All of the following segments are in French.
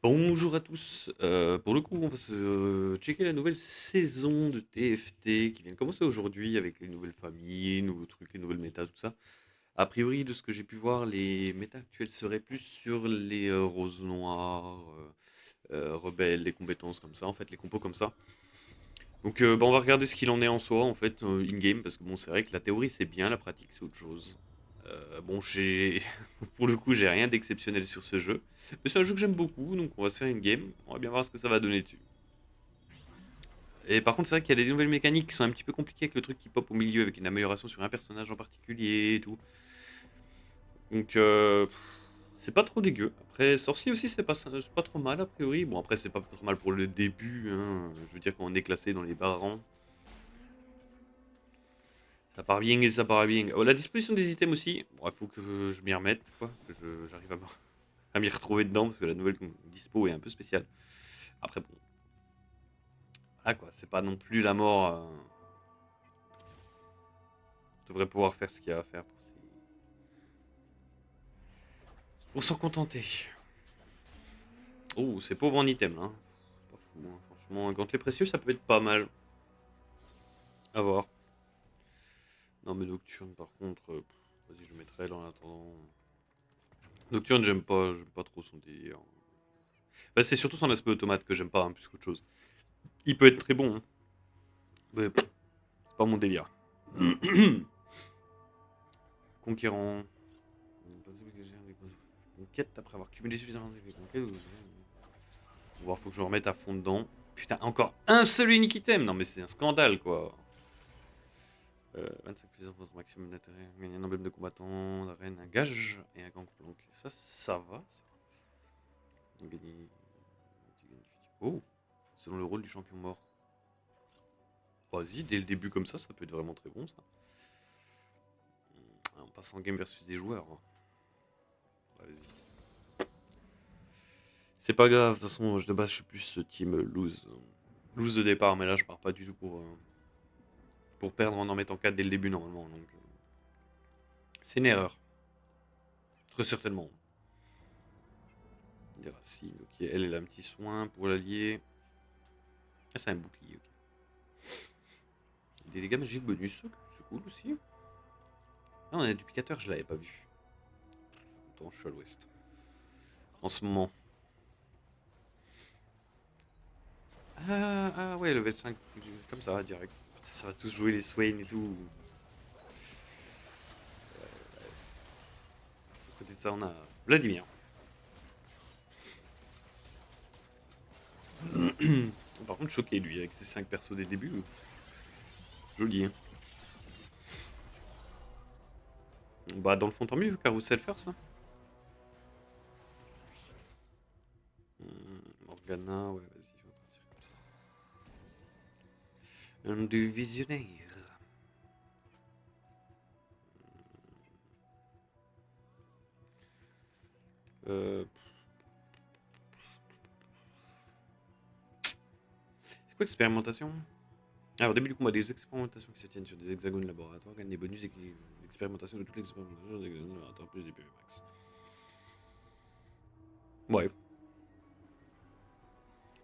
Bonjour à tous. Pour le coup, on va se checker la nouvelle saison de TFT qui vient de commencer aujourd'hui avec les nouvelles familles, les nouveaux trucs, les nouvelles méta, tout ça. A priori, de ce que j'ai pu voir, les méta actuelles seraient plus sur les roses noires, rebelles, les compétences comme ça, en fait, les compos comme ça. Donc, bah, on va regarder ce qu'il en est en soi, en fait, in-game, parce que bon, c'est vrai que la théorie c'est bien, la pratique c'est autre chose. Bon, j'ai pour le coup, j'ai rien d'exceptionnel sur ce jeu. Mais c'est un jeu que j'aime beaucoup, donc on va se faire une game. On va bien voir ce que ça va donner dessus. Et par contre, c'est vrai qu'il y a des nouvelles mécaniques qui sont un petit peu compliquées avec le truc qui pop au milieu, avec une amélioration sur un personnage en particulier et tout. Donc, c'est pas trop dégueu. Après, sorcier aussi, c'est pas trop mal a priori. Bon, après, c'est pas trop mal pour le début, hein. Je veux dire, quand on est classé dans les bas rangs, ça part bien et ça part bien. Oh, la disposition des items aussi, bon, il faut que je m'y remette, quoi. J'arrive à m'y retrouver dedans, parce que la nouvelle dispo est un peu spéciale. Après, bon, ah quoi, c'est pas non plus la mort. On devrait pouvoir faire ce qu'il y a à faire pour s'en contenter. Oh, c'est pauvre en item là, hein. Pas fou, hein. Franchement, quand les précieux, ça peut être pas mal. À voir. Non, mais Nocturne, par contre, vas-y, je mettrai elle en attendant. Nocturne, j'aime pas trop son délire. Bah, c'est surtout son aspect automate que j'aime pas, hein, plus qu'autre chose. Il peut être très bon, hein, mais c'est pas mon délire. Conquérant. Conquête après avoir cumulé suffisamment de conquêtes. On va voir, faut que je me remette à fond dedans. Putain, encore un seul unique item. Non, mais c'est un scandale, quoi. 25 plus votre maximum d'intérêt. Gagner un emblème de combattant, d'arène, un gage et un gang planque. Ça va. Ça. Gagner. Oh, selon le rôle du champion mort. Vas-y, dès le début comme ça peut être vraiment très bon, ça. On passe en game versus des joueurs. Vas-y. C'est pas grave, de toute façon, de base, je suis plus team lose. Lose de départ, mais là, je pars pas du tout pour perdre en mettant 4 dès le début, normalement. Donc, c'est une erreur. Très certainement. Des racines, ok. Elle a un petit soin pour l'allier. Ah, c'est un bouclier, ok. Des dégâts magiques bonus, c'est cool aussi. Ah, on a du picateur, je l'avais pas vu. Attends, je suis à l'ouest. En ce moment. Ah ouais, level 5, comme ça, direct. Putain, ça va tous jouer les Swain et tout. À côté de ça, on a Vladimir. Par contre, choqué lui, avec ses 5 persos dès le début. Joli, hein. Bah, dans le fond, tant mieux, Carousel first. Hein. Morgana, ouais, vas-y, je vais partir comme ça. Du visionnaire. Euh, c'est quoi expérimentation? Alors, au début du combat, des expérimentations qui se tiennent sur des hexagones laboratoires gagnent des bonus d'expérimentation de toutes les expérimentations des hexagones laboratoires plus des PV max. Ouais,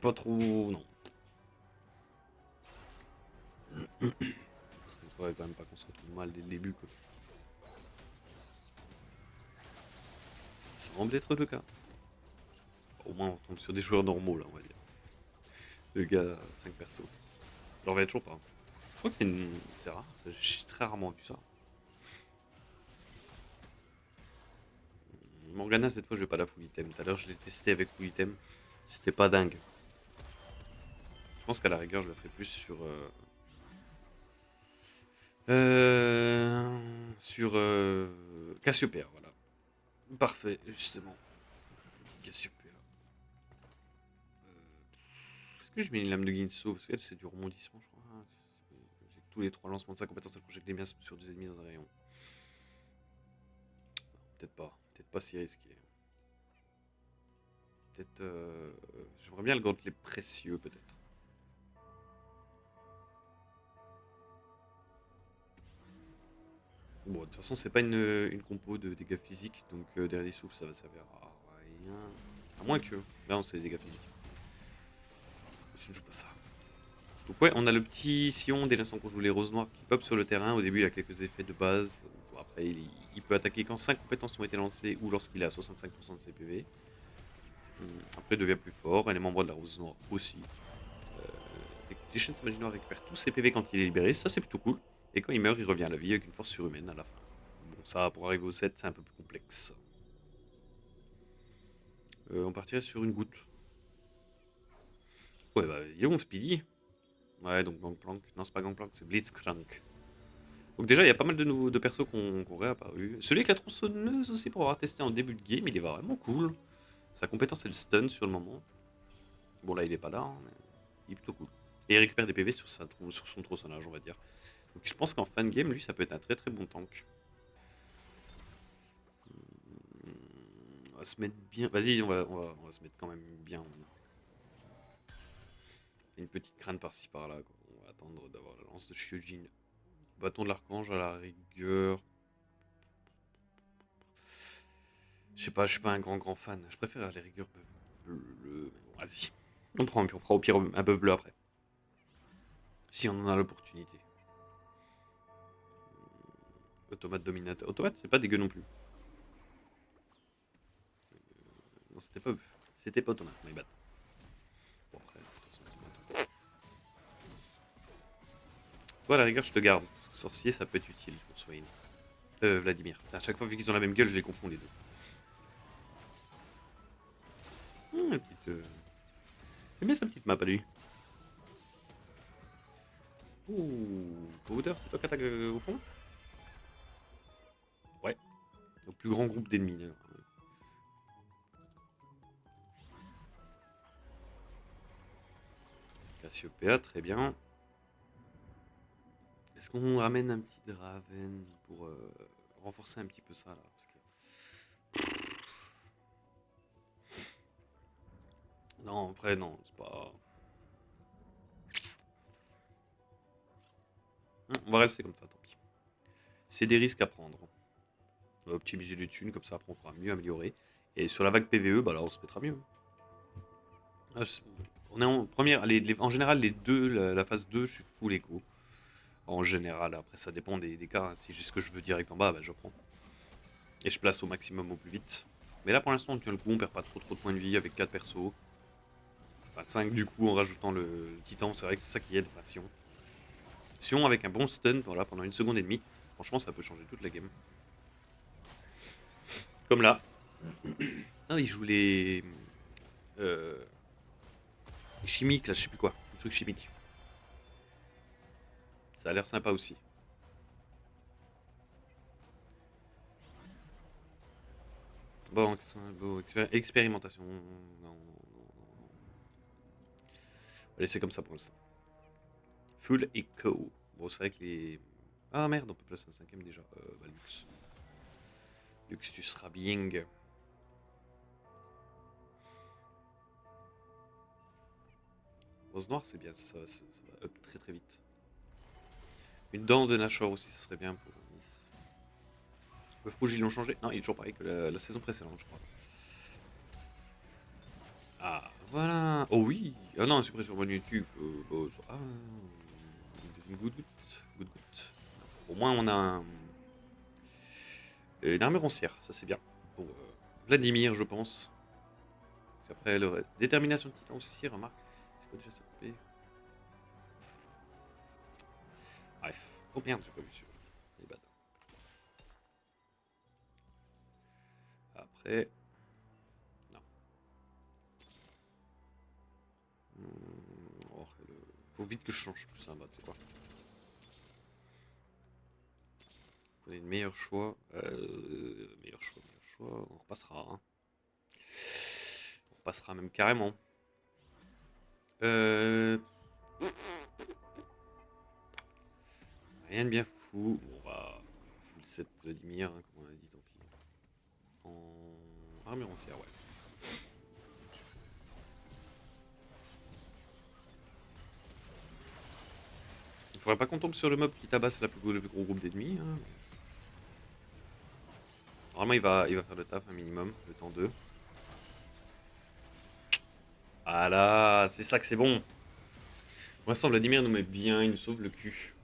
pas trop. Non. Il faudrait quand même pas qu'on se retrouve mal dès le début, quoi. Ça semble être le cas. Au moins, on tombe sur des joueurs normaux, là, on va dire. Le gars, 5 persos. J'en reviens toujours pas. Je crois que c'est rare, j'ai très rarement vu ça. Morgana, cette fois, je vais pas la full item. Tout à l'heure, je l'ai testé avec full item. C'était pas dingue. Je pense qu'à la rigueur, je le ferai plus sur Cassiopeia, voilà. Parfait, justement. Cassiopeia. Est-ce que je mets une lame de Ginso? Parce qu'elle, c'est du rebondissement, je crois. Ah, j'ai tous les 3 lancements de sa compétence, elle projette des biens sur des ennemis dans un rayon. Peut-être pas si risqué. Peut-être. J'aimerais bien le gantelet précieux, peut-être. Bon, de toute façon, c'est pas une compo de dégâts physiques, donc derrière les souffles, ça va servir à rien. À moins que... Là, on sait les dégâts physiques. Je ne joue pas ça. Donc ouais, on a le petit Sion dès l'instant qu'on joue les roses noires qui pop sur le terrain. Au début, il a quelques effets de base. Bon, après, il peut attaquer quand 5 compétences ont été lancées ou lorsqu'il est à 65% de ses PV. Après, il devient plus fort. Et les membres de la rose noire aussi. Les chaînes magie noire récupèrent tous ses PV quand il est libéré. Ça, c'est plutôt cool. Et quand il meurt, il revient à la vie avec une force surhumaine à la fin. Bon, ça, pour arriver au 7, c'est un peu plus complexe. On partirait sur une goutte. Ouais, bah, disons Speedy. Ouais, donc Gangplank. Non, c'est pas Gangplank, c'est Blitzcrank. Donc déjà, il y a pas mal de persos qui ont réapparu. Celui avec la tronçonneuse aussi, pour avoir testé en début de game, il est vraiment cool. Sa compétence, c'est le stun sur le moment. Bon, là, il est pas là, hein, mais il est plutôt cool. Et il récupère des PV sur son tronçonnage, on va dire. Donc je pense qu'en fin de game, lui, ça peut être un très très bon tank. On va se mettre bien. Vas-y, on va se mettre quand même bien. Une petite crâne par-ci par-là. On va attendre d'avoir la lance de Shujin. Bâton de l'archange à la rigueur. Je suis pas un grand fan. Je préfère à la rigueur bleu. Mais bon, vas-y. On prend puis on fera au pire un bœuf bleu après. Si on en a l'opportunité. Automate dominateur. Automate, c'est pas dégueu non plus. Non, c'était pas bœuf. C'était pas automate, my bad. Bon, après, de toute façon, automate. Toi, à la rigueur, je te garde. Parce que sorcier, ça peut être utile pour Swain. Vladimir. Putain, à chaque fois, vu qu'ils ont la même gueule, je les confonds les deux. Une petite. J'aime bien sa petite map à lui. Ouh. Powder, c'est toi qui attaques au fond? Ouais. Au plus grand groupe d'ennemis. Cassiopeia, très bien. Est-ce qu'on ramène un petit Draven pour renforcer un petit peu ça là parce que... Non, après, non, c'est pas. On va rester comme ça, tant pis. C'est des risques à prendre. On va optimiser les thunes, comme ça après on pourra mieux améliorer. Et sur la vague PVE, bah là on se mettra mieux. Ah, on est en première. En général, les deux, la phase 2, je suis full écho. En général, après ça dépend des cas. Si j'ai ce que je veux direct en bas, bah je prends. Et je place au maximum au plus vite. Mais là pour l'instant on tient le coup, on perd pas trop de points de vie avec 4 persos. Enfin 5 du coup en rajoutant le titan, c'est vrai que c'est ça qui aide Passion. Sion avec un bon stun voilà, pendant une seconde et demie, franchement ça peut changer toute la game. Comme là. Ah, il joue les chimiques là, je sais plus quoi. Les trucs chimiques. Ça a l'air sympa aussi. Bon, expérimentation. Non. Allez, c'est comme ça pour l'instant. Full Echo. Bon, c'est vrai que les. Ah merde, on peut placer un cinquième déjà. Bah, Lux. Lux, tu seras bien. Rose noire, c'est bien, ça va up très très vite. Une dent de Nashor aussi, ça serait bien pour Nice. Le rouge, ils l'ont changé? Non, il est toujours pareil que la saison précédente, je crois. Ah, voilà. Oh oui. Ah non, suppression sur mon YouTube. Ah, good, good, good, good. Au moins, on a une armure roncière, ça c'est bien. Pour Vladimir, je pense. Parce qu'après, le détermination de titan aussi, remarque. C'est quoi déjà ça coupé? Bref. Oh merde, j'ai pas vu sur les bad. Après. Non. Oh, faut vite que je change tout ça, bah, tu sais quoi. Prenez le meilleur choix. Meilleur choix, meilleur choix. On repassera. Hein. On repassera même carrément. Rien de bien fou. Bon, bah. Full set Vladimir, hein, comme on a dit, tant pis. En armure ancière, ouais. Il faudrait pas qu'on tombe sur le mob qui tabasse le plus gros groupe d'ennemis. Hein. Normalement, il va faire le taf un minimum, le temps 2. Voilà, c'est ça que c'est bon. Pour l'instant, Vladimir nous met bien, il nous sauve le cul.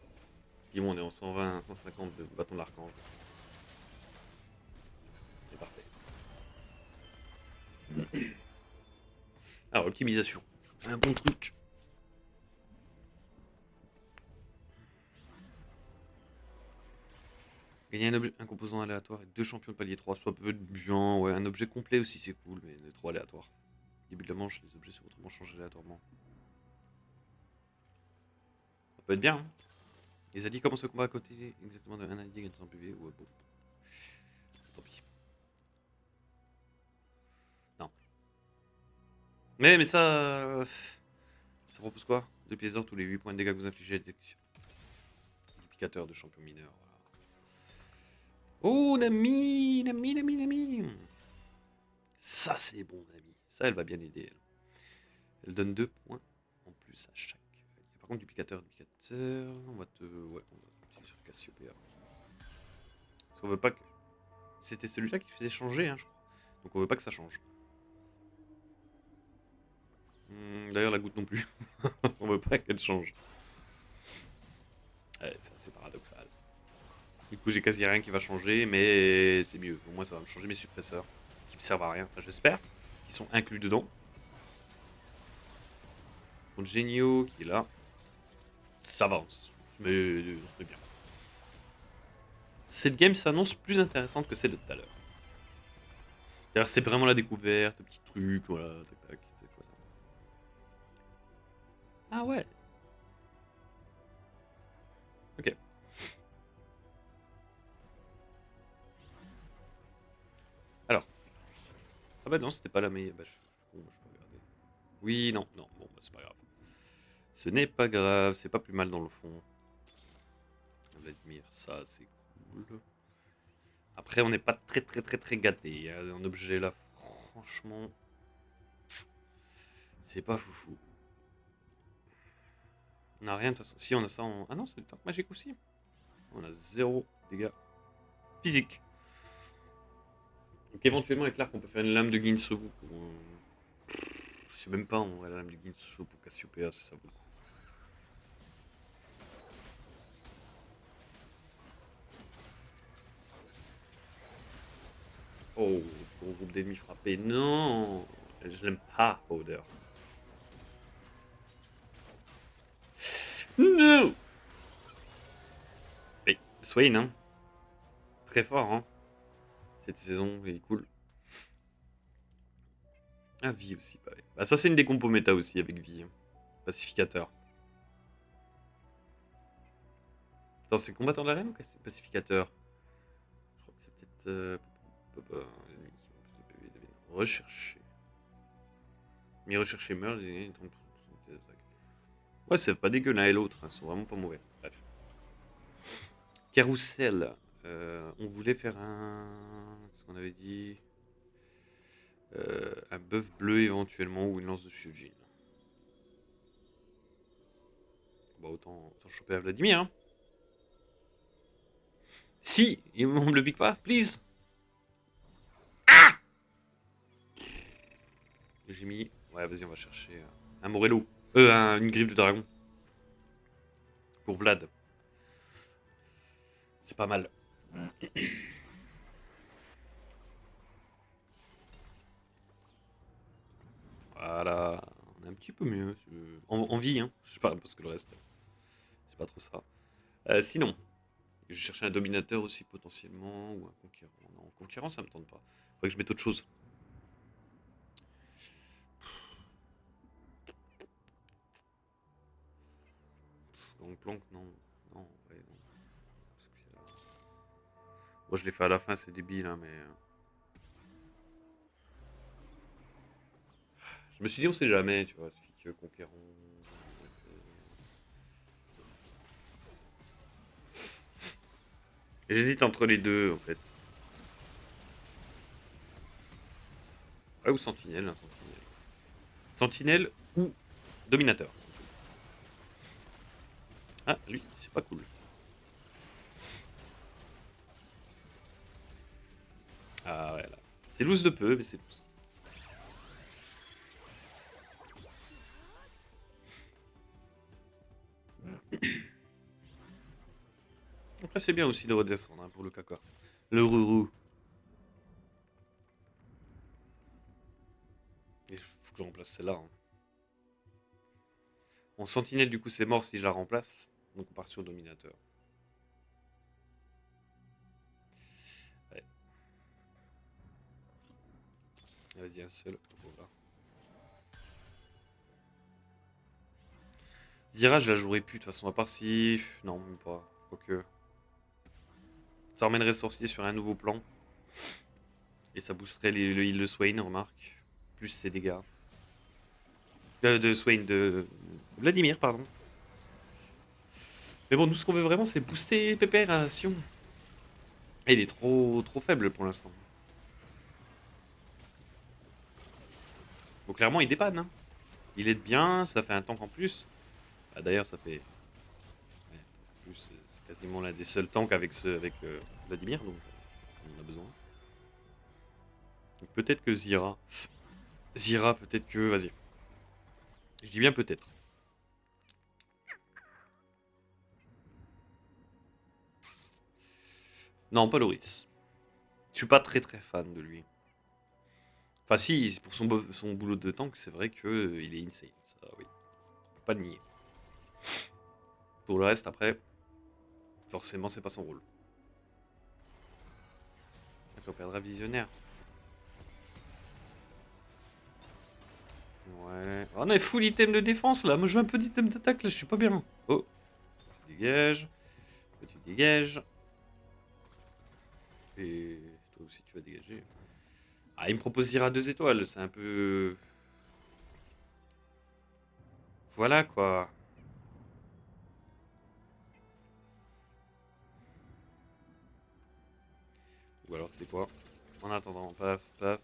Et bon, on est en 120, 150 de bâton de l'archange. C'est parfait. Alors, optimisation. Un bon truc. Gagner un objet, un composant aléatoire et 2 champions de palier 3, soit peu de bien. Ouais, un objet complet aussi, c'est cool, mais les 3 aléatoires. Début de la manche, les objets sont autrement changés aléatoirement. Ça peut être bien, hein. Les alliés commencent le combat à côté exactement d'un allié gagne sans PV. Ouais, bon. Tant pis. Non. Mais ça. Ça propose quoi? 2 pièces d'or tous les 8 points de dégâts que vous infligez. Duplicateur de champion mineur. Voilà. Oh, Nami, Nami, Nami, Nami. Ça, c'est bon, Nami. Ça, elle va bien aider. Elle donne 2 points en plus à chaque. Par contre, duplicateur. On va te. Ouais, on va utiliser sur Cassiopeia. Parce qu'on veut pas que. C'était celui-là qui faisait changer, hein, je crois. Donc on veut pas que ça change. D'ailleurs, la goutte non plus. On veut pas qu'elle change. Ouais, c'est assez paradoxal. Du coup, j'ai quasi rien qui va changer, mais c'est mieux. Au moins, ça va me changer mes suppresseurs, qui me servent à rien. Enfin, j'espère qu'ils sont inclus dedans. Donc, Genio qui est là. Ça va, on se met bien. Cette game s'annonce plus intéressante que celle de tout à l'heure. D'ailleurs, c'est vraiment la découverte, petit truc, voilà, tac tac. C'est quoi ça? Ah ouais. Ok. Alors. Ah bah non, c'était pas la meilleure. Bah, je peux regarder. Oui, non, non, bon, bah, c'est pas grave. Ce n'est pas grave, c'est pas plus mal dans le fond. Vladimir, ça c'est cool. Après, on n'est pas très gâté. Hein. Un objet là, franchement, c'est pas foufou. On a rien de toute façon. Si, on a ça en. Ah non, c'est le tank magique aussi. On a 0 dégâts physiques. Donc éventuellement, avec l'arc, on peut faire une lame de Ginso. Je sais même pas en vrai, la lame de Ginso pour Cassiopeia, si ça vaut le coup. Oh, gros groupe d'ennemis frappés. Non, je l'aime pas, Powder. Non. Mais Swain, hein. Très fort, hein. Cette saison, il est cool. Ah, vie aussi, pareil. Bah, ça, c'est une des compos méta aussi avec vie. Hein. Pacificateur. Attends, c'est combattant de l'arène ou pacificateur? Je crois que c'est peut-être. Rechercher. Mais rechercher meurt, les ennemis tombent. Ouais, c'est pas dégueu l'un et l'autre, hein, ils sont vraiment pas mauvais. Bref. Carousel. On voulait faire un. Qu'est-ce qu'on avait dit? Un bœuf bleu éventuellement ou une lance de Shujin. Bah autant choper à Vladimir. Hein. Si, on me le pique pas, please. J'ai mis. Ouais, vas-y, on va chercher un Morello. Une griffe de dragon. Pour Vlad. C'est pas mal. Voilà. On est un petit peu mieux. En vie, hein. Je sais pas, parce que le reste, c'est pas trop ça. Sinon, je cherchais un dominateur aussi potentiellement. Ou un conquérant. Non, conquérant, ça me tente pas. Faudrait que je mette autre chose. Donc, planque, non. Non, ouais, non. Moi, je l'ai fait à la fin, c'est débile, hein, mais. Je me suis dit, on sait jamais, tu vois, suffit que conquérant. J'hésite entre les deux, en fait. Ouais, ou sentinelle, hein, sentinelle. Sentinelle ou dominateur. Ah, lui, c'est pas cool. Ah, ouais, là. C'est loose de peu, mais c'est loose. Après, c'est bien aussi de redescendre hein, pour le caca. Le rourou. Il faut que je remplace celle-là. Hein. Mon sentinelle, du coup, c'est mort si je la remplace. Donc on part sur dominateur. Ouais. Vas-y, un seul. Voilà. Zira, je la jouerai plus de toute façon, à part si. Non, même pas. Quoique. Ça emmènerait sorcier sur un nouveau plan. Et ça boosterait le heal de Swain, remarque. Plus ses dégâts. De Swain, de Vladimir, pardon. Mais bon, nous, ce qu'on veut vraiment, c'est booster Pépère à Sion. Et il est trop faible pour l'instant. Bon, clairement, il dépanne. Hein. Il est bien, ça fait un tank en plus. Ah, d'ailleurs, ça fait. Ouais, en plus, c'est quasiment l'un des seuls tanks avec, avec Vladimir, donc on en a besoin. Donc peut-être que Zira. Zira, peut-être que. Vas-y. Je dis bien peut-être. Non, pas Loris. Je suis pas très fan de lui. Enfin, si, pour son boulot de tank, c'est vrai que il est insane. Ça, oui. Faut pas le nier. Pour le reste, après, forcément, c'est pas son rôle. Donc, on perdra visionnaire. Ouais. Oh, on a full item de défense là. Moi, je veux un peu d'item d'attaque là. Je suis pas bien. Oh. Tu dégages. Toi, tu dégages. Et toi aussi, tu vas dégager. Ah, il me propose Zira 2 étoiles. C'est un peu. Voilà quoi. Ou alors, c'est quoi? En attendant, paf, paf.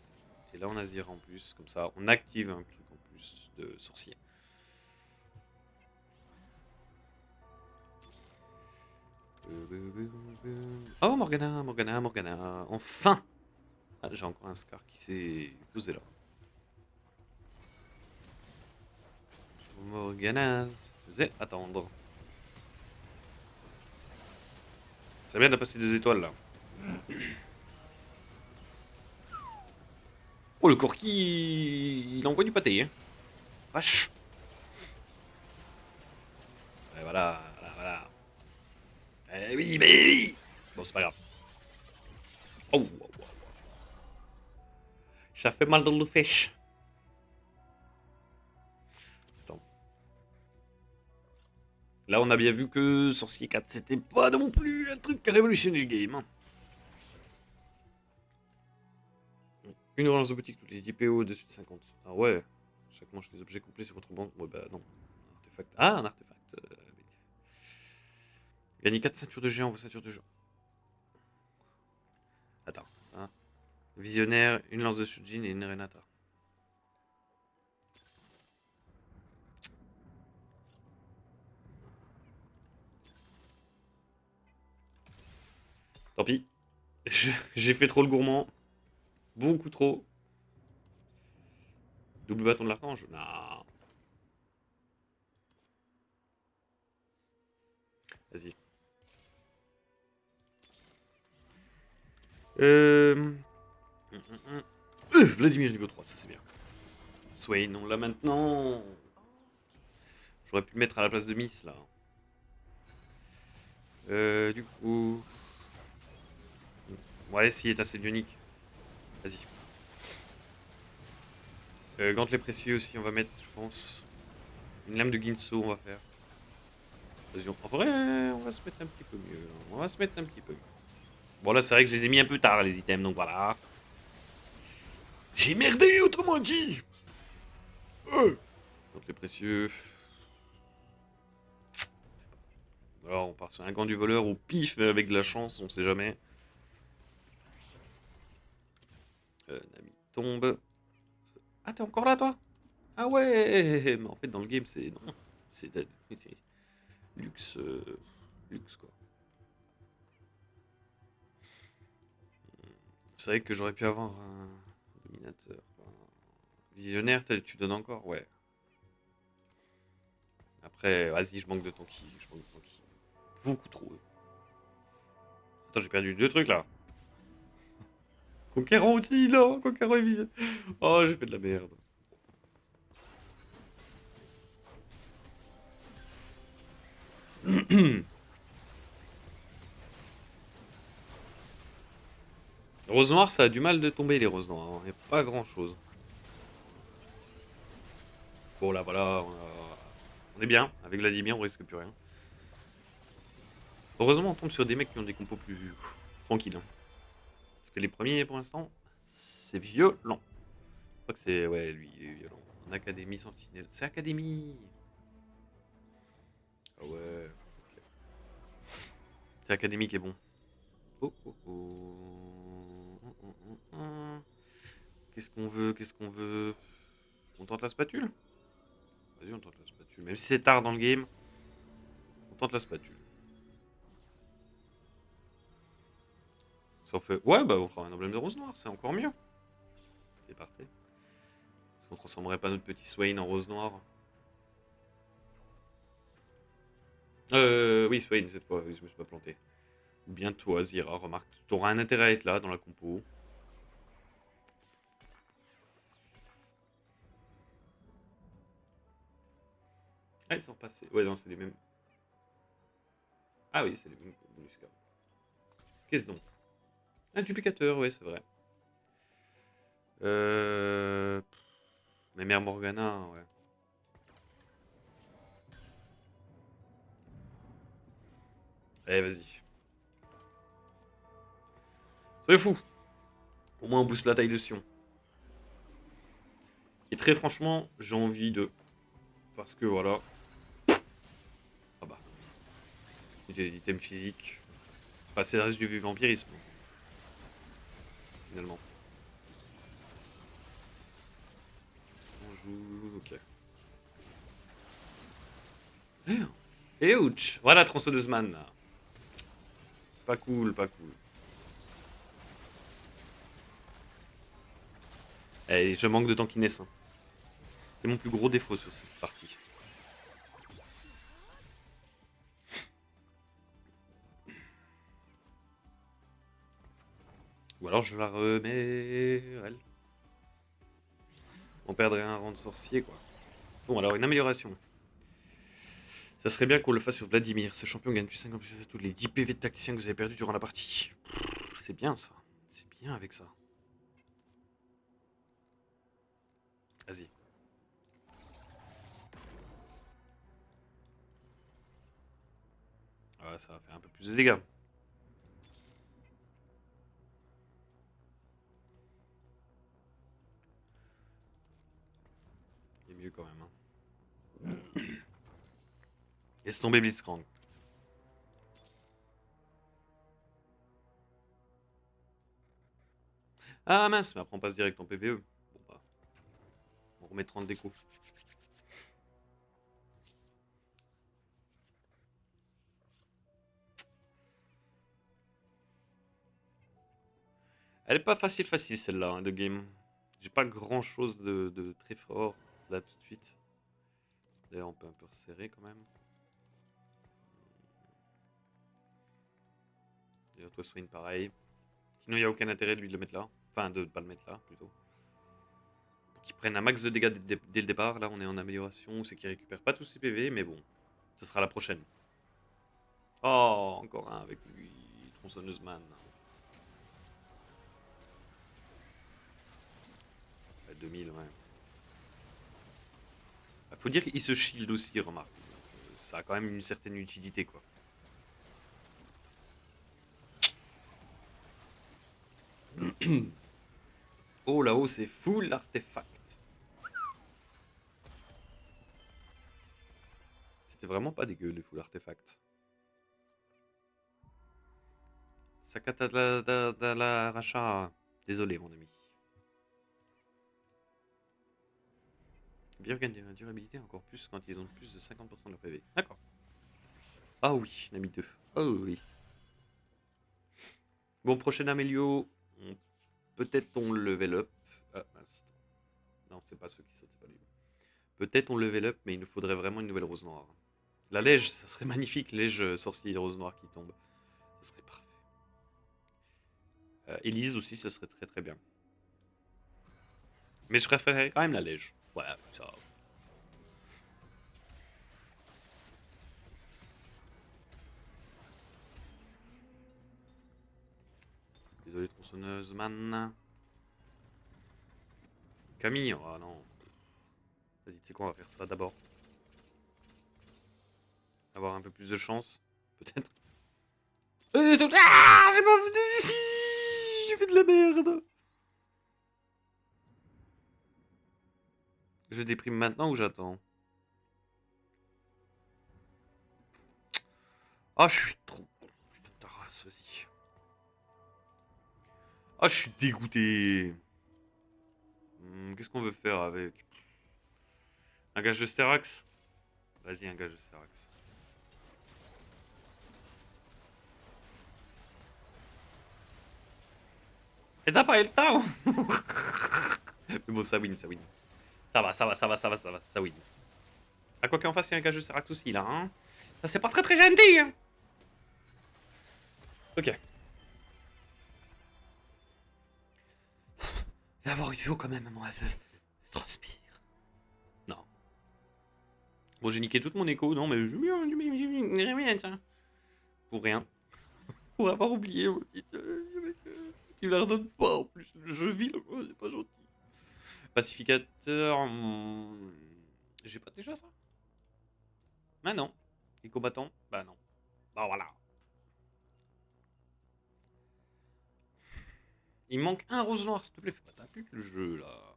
Et là, on a Zira en plus. Comme ça, on active un truc en plus de sorcier. Oh, Morgana, Morgana, Morgana. Enfin! Ah, j'ai encore un Scar qui s'est posé là. Morgana se faisait attendre. C'est bien de passer 2 étoiles là. Oh, le Corki, il envoie du pâté, hein. Vache. Ouais, voilà, voilà, voilà. Eh oui, mais oui. Bon, c'est pas grave. Oh, oh, oh. Ça fait mal dans le fèche. Attends. Là, on a bien vu que Sorcier 4, c'était pas non plus un truc qui a révolutionné le game. Hein. Une relance de boutique, toutes les 10 PO au-dessus de 50. Ah ouais. Chaque manche, les objets complets sur votre banque. Ouais, bah non. Un artefact. Ah, un artefact. Gagner 4 ceintures de géant, vos ceintures de géant. Attends. Hein. Visionnaire, une lance de Shujin et une Renata. Tant pis. J'ai fait trop le gourmand. Beaucoup trop. Double bâton de l'archange. Non. Vas-y. Euh... Vladimir niveau 3, ça c'est bien. Swain, on l'a maintenant. J'aurais pu le mettre à la place de Miss là. Du coup. On va essayer d'éteindre Dionique. Vas-y. Gantelet précieux aussi, on va mettre, je pense. Une lame de Ginso, on va faire. Vas-y, en vrai, on va se mettre un petit peu mieux. On va se mettre un petit peu mieux. Bon, là, c'est vrai que je les ai mis un peu tard, les items, donc voilà. J'ai merdé, autrement dit. Gantelet précieux. Alors, on part sur un gant du voleur au pif avec de la chance, on sait jamais. Nami tombe. Ah, t'es encore là, toi? Ah ouais. Mais en fait, dans le game, c'est... Non. C'est luxe... luxe, quoi. C'est vrai que j'aurais pu avoir un dominateur. Visionnaire, tu donnes encore? Ouais. Après, vas-y, je manque de tanky. Je manque de tanky. Beaucoup trop. Attends, j'ai perdu 2 trucs là. Conquérant aussi, non. Conquérant et Vision. Oh, j'ai fait de la merde. Rose noire, ça a du mal de tomber les roses noires. Il n'y a pas grand chose. Bon, là, voilà. On est bien. Avec Vladimir, on risque plus rien. Heureusement, on tombe sur des mecs qui ont des compos plus tranquilles. Hein. Parce que les premiers, pour l'instant, c'est violent. Je crois que c'est. Ouais, lui, il est violent. En Académie Sentinelle. C'est Académie. Ah ouais. Ok. C'est Académie qui est bon. Oh, oh, oh. Qu'est-ce qu'on veut? Qu'est-ce qu'on veut? On tente la spatule? Vas-y, on tente la spatule. Même si c'est tard dans le game, on tente la spatule. Ça en fait. Ouais, bah on fera un emblème de rose noire, c'est encore mieux. C'est parfait. Est-ce qu'on transformerait pas notre petit Swain en rose noire? Oui, Swain cette fois, oui, je me suis pas planté. Ou bien toi, Zira, remarque. T'auras un intérêt à être là dans la compo. Ah, ils sont repassés. Ouais, non, c'est les mêmes. Ah oui, c'est les mêmes bonus cas. Qu'est-ce donc? Un duplicateur, ouais, c'est vrai. Euh. Mais Mère Morgana, ouais. Allez, vas-y. Soyez fou! Au moins, on booste la taille de Sion. Et très franchement, j'ai envie de. Parce que voilà. Ah bah. J'ai des items physiques. Enfin, c'est le reste du vampirisme. Finalement. On joue. Ok. Et ouch! Voilà, tronçonneuse man. Pas cool, pas cool. Et je manque de tankiness. Hein. C'est mon plus gros défaut sur cette partie. Ou alors je la remets. Elle. On perdrait un rang de sorcier, quoi. Bon, alors une amélioration. Ça serait bien qu'on le fasse sur Vladimir. Ce champion gagne plus 50 plus tous les 10 PV de tacticien que vous avez perdu durant la partie. C'est bien ça. C'est bien avec ça. Vas-y. Ah, ça va faire un peu plus de dégâts. C'est mieux quand même. Hein. Laisse tomber Blitzcrank. Ah mince, mais après on passe direct en PVE. Bon bah. On remet 30 déco. Elle est pas facile celle-là hein, de game. J'ai pas grand chose de très fort là tout de suite. D'ailleurs on peut un peu resserrer quand même. D'ailleurs toi Swain pareil. Sinon il n'y a aucun intérêt de lui de le mettre là. Enfin de pas le mettre là plutôt. Pour qu'il prenne un max de dégâts dès le départ. Là on est en amélioration. C'est qu'il récupère pas tous ses PV mais bon. Ce sera la prochaine. Oh encore un avec lui. Tronçonneuse man. 2000 ouais. Faut dire qu'il se shield aussi, remarque. Ça a quand même une certaine utilité, quoi. Oh là-haut, c'est full artefact. C'était vraiment pas dégueu, les full artefacts. Sakata de la rachat. Désolé, mon ami. Bien gagne de durabilité encore plus quand ils ont plus de 50% de leur PV. D'accord. Ah oui, Nami 2. Oh oui. Bon, prochain amélio. Peut-être on level up. Ah, mince. Non, c'est pas ceux qui sautent, c'est pas lui. Peut-être on level up, mais il nous faudrait vraiment une nouvelle rose noire. La lège, ça serait magnifique, lège sorcier rose noire qui tombe. Ça serait parfait. Elise aussi, ce serait très très bien. Mais je préférerais quand même la Lège. Voilà, ça. Désolé, tronçonneuse, man. Camille, oh non. Vas-y, tu sais quoi, on va faire ça d'abord. Avoir un peu plus de chance, peut-être. Ah, j'ai pas... J'ai fait de la merde. Je déprime maintenant ou j'attends? Ah, je suis trop... Putain de ta race, vas-y. Ah, je suis dégoûté. Qu'est-ce qu'on veut faire avec? Un gage de Sterax? Vas-y, un gage de Sterax. Et t'as pas eu le temps. Mais bon, ça win, ça win. Ça va, ça va, ça va, ça va, ça va, ça win. À quoi qu'en face, il y a un gage de Sterax aussi, là, hein. Ça, c'est pas très très gentil, hein. Ok. Il va avoir eu quand même, moi, ça transpire. Non. Bon, j'ai niqué tout mon écho, non, mais j'ai bien, tiens. Pour rien. Pour avoir oublié, tu la redonnes pas, en plus. Le jeu vile, c'est pas gentil. Pacificateur... J'ai pas déjà ça? Ah non. Les combattants? Bah non. Bah voilà. Il me manque un rose noir, s'il te plaît, fais pas ta pute le jeu là.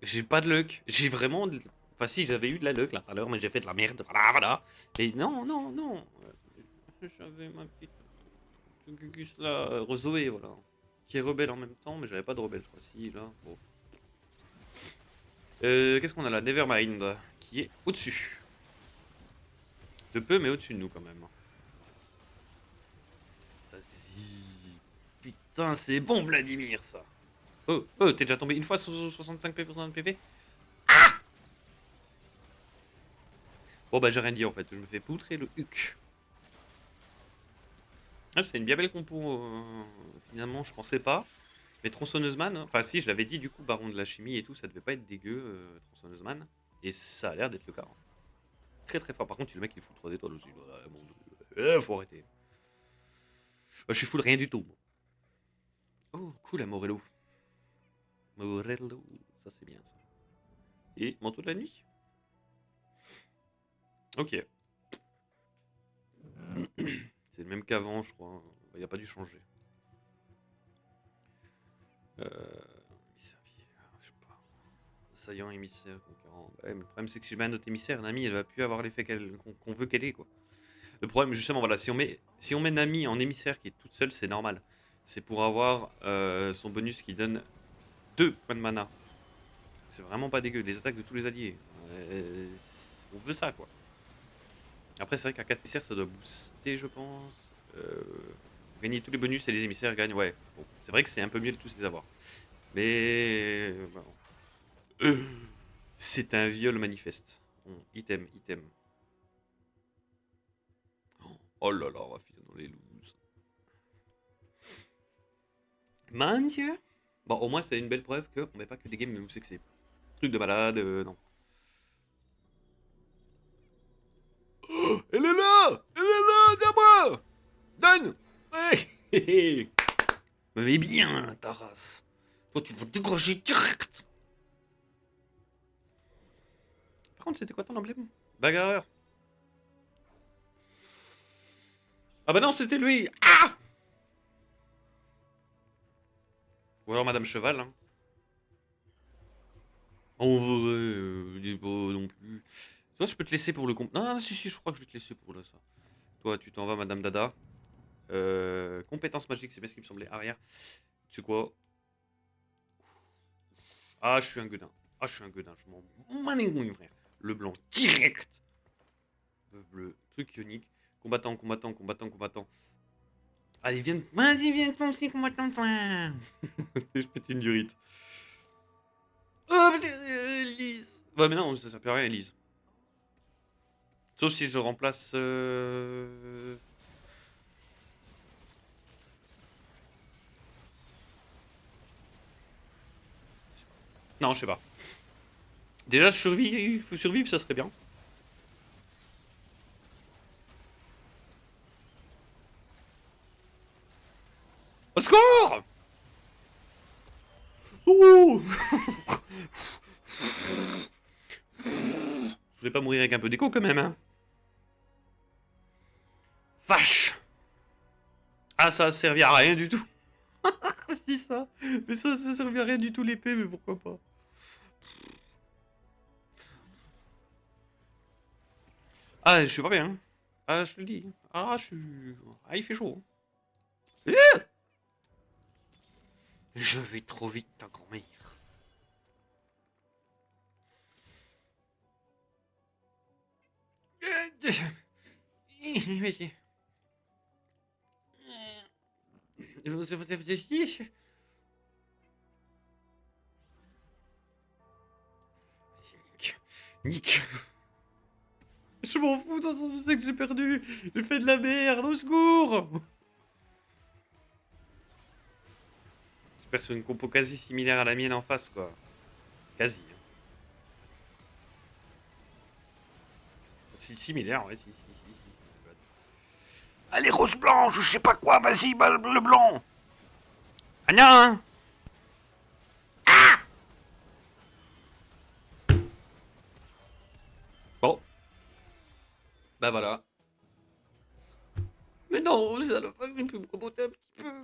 J'ai pas de luck. J'ai vraiment. Enfin, si, j'avais eu de la luck là tout à l'heure, mais j'ai fait de la merde. Voilà, voilà. Et non, non, non. J'avais ma petite. Gugus là, Zoé, voilà. Qui est rebelle en même temps, mais j'avais pas de rebelle, je crois. Si, là. Bon. Qu'est-ce qu'on a là? Nevermind, qui est au-dessus. De peu, mais au-dessus de nous quand même. Vas-y. Putain, c'est bon, Vladimir, ça. Oh, oh, t'es déjà tombé une fois sur 65 PV, 60 PV? Bon, bah, j'ai rien dit en fait. Je me fais poutrer le huc. Ah, c'est une bien belle compo. Finalement, je pensais pas. Mais tronçonneuse man, hein. Enfin, si, je l'avais dit, du coup, baron de la chimie et tout, ça devait pas être dégueu, tronçonneuse man. Et ça a l'air d'être le cas, hein. Très très fort. Par contre, le mec il fout 3 étoiles aussi. Ouais, bon, faut arrêter. Je suis full rien du tout. Oh, cool, à Morello. Morello, ça c'est bien ça. Et manteau de la nuit? Ok. C'est le même qu'avant, je crois. Il a pas dû changer. Émissaire, je sais pas. Assaillant, émissaire, conquérant. Ouais, mais le problème, c'est que si je mets un autre émissaire, Nami, elle va plus avoir l'effet qu'on veut qu'elle ait, quoi. Le problème, justement, voilà, si on met Nami en émissaire qui est toute seule, c'est normal. C'est pour avoir son bonus qui donne 2 points de mana. C'est vraiment pas dégueu. Les attaques de tous les alliés. On veut ça, quoi. Après, c'est vrai qu'à 4 émissaires, ça doit booster, je pense. Gagner tous les bonus et les émissaires gagnent, ouais. Bon, c'est vrai que c'est un peu mieux de tous les avoir. Mais... bon. C'est un viol manifeste. Bon, item, item. Oh là là, on va filer dans les looses. Mon Dieu. Bon, au moins, c'est une belle preuve qu'on met pas que des games où c'est que c'est truc de malade, non. Oh, elle est là. Elle est là, dis-moi. Donne. Ouais. Mais bien, ta race. Toi, tu vas dégager direct. Par contre, c'était quoi ton emblème? Bagarreur. Ah bah non, c'était lui. Ah. Ou alors Madame Cheval, hein. En vrai, je dis pas non plus. Toi, je peux te laisser pour le comp. Non, non, si, si, je crois que je vais te laisser pour là, ça. Toi, tu t'en vas, Madame Dada. Compétence magique, c'est bien ce qui me semblait. Arrière. Tu sais quoi? Ah, je suis un gueudin. Ah, je suis un gueudin. Je m'en malinouille, frère. Le blanc, direct. Le bleu, truc ionique. Combattant, combattant, combattant, combattant. Allez, viens. Vas-y, viens, ton petit combattant, toi. Je pète une durite. Oh, putain, Elise. Ouais, mais non, ça sert plus à rien, Elise. Sauf si je remplace. Non, je sais pas. Déjà, survivre, ça serait bien. Au secours! Ouh! Je voulais pas mourir avec un peu d'écho quand même, hein. Vache! Ah, ça a servi à rien du tout. Si ça. Mais ça servait à rien du tout l'épée, mais pourquoi pas. Ah, je suis pas bien. Ah, je te le dis. Ah, je suis... Ah, il fait chaud. Je vais trop vite, ta grand-mère. Nick. Je m'en fous, de toute façon, je sais que j'ai perdu. J'ai fait de la merde, au secours. Je perds sur une compo quasi similaire à la mienne en face, quoi. Quasi. Hein. Si, similaire, ouais, si. Allez, rose blanche, je sais pas quoi, vas-y, le blanc. Ah non. Bon. Bah voilà. Mais non, ça le fait, il peut me remonter un petit peu.